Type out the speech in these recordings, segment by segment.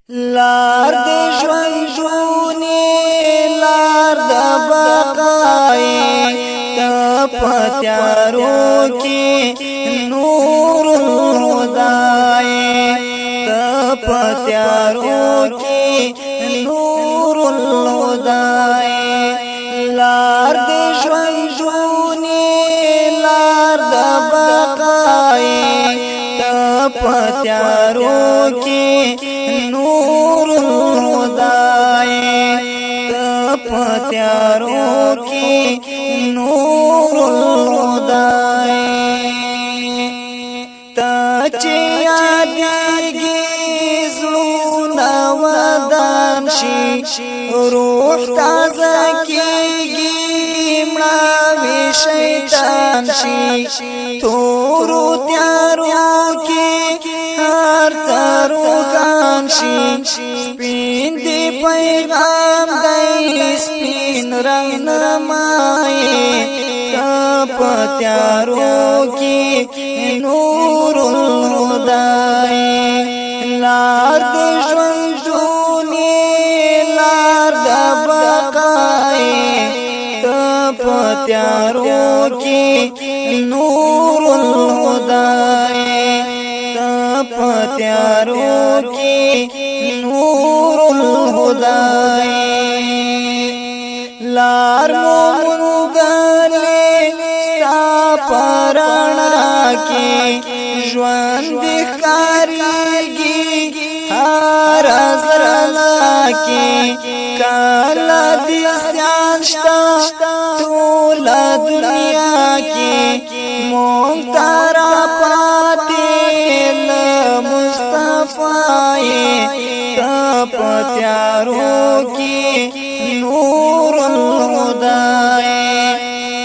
لار د ژوندونی لار د بقای ته پتیارو کی نور الهدای ته پتیارو کی نور الهدای لار د ژوندونی لار د بقای ته پتیارو کی نور الهدای ته پتیارو کی نور الهدای تا چې یادېږي زړونه ودان شي روح تازه کېږي مړاوي شیطان شي تورو تیارو کې هر څه روښان شي سپین دی پیغام دی سپین رهنمایي ته پتیارو کې نور الهدای لار د ژوندونی لار د بقای ته پتیارو کې نور الهدای ته پتیارو کې نور الهدای لار موندلې ستا پرانا کې ژوند ښکاریږي هر زړه کې کله دې سیان شته ټول دنیا کې مونږ ترا پاتې له مصطفی ته پتیارو کې نور الهدای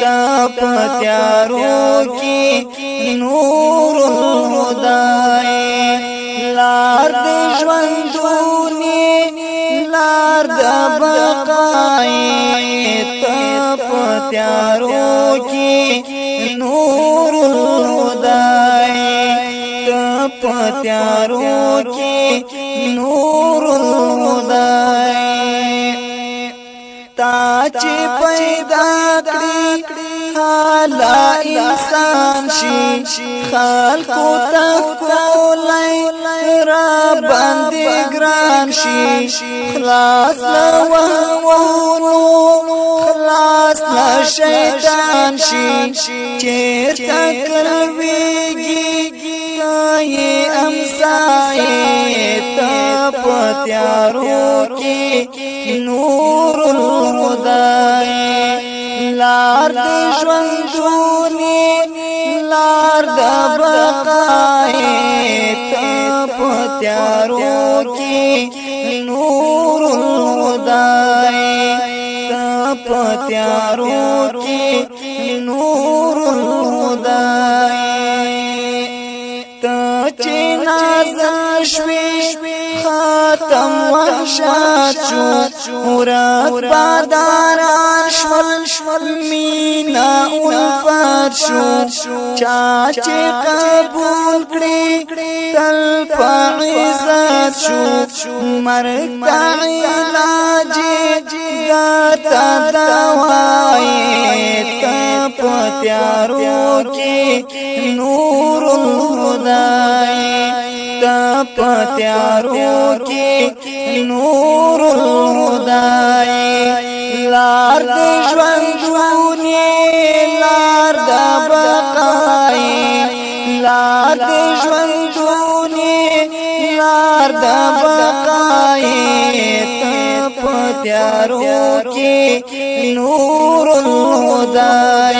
ته پتیارو کې نور الهدای لار د ژوندونی لار د بقای ته پتیارو کې نور الهدای ته پتیارو کې نور الهدای تا چې پیدا کړی حالا انسان شي خلقو تکولای را باندې ګران شي خلاص لوهمونو خلاص له شیطان شي چیرته کلویږي کای امسای ته پتیارو کې نور الهدای لار د ژوندونی لار د بقای ته پتیارو کې نور الهدای ته پتیارو کې نور الهدای ته چې نازل شوي ختم وحشت شو ورات باداران شول مینا الفت شو چا چې قبول کړي تل په عزت شو مرګ ته علاج ګاتا دوای ته پتیارو کې نور الهدای ته پتیارو کې نور الهدای لار د ژوندونی لار د بقای لار د ژوندونی لار د بقای ته پتیارو کې نور الهدای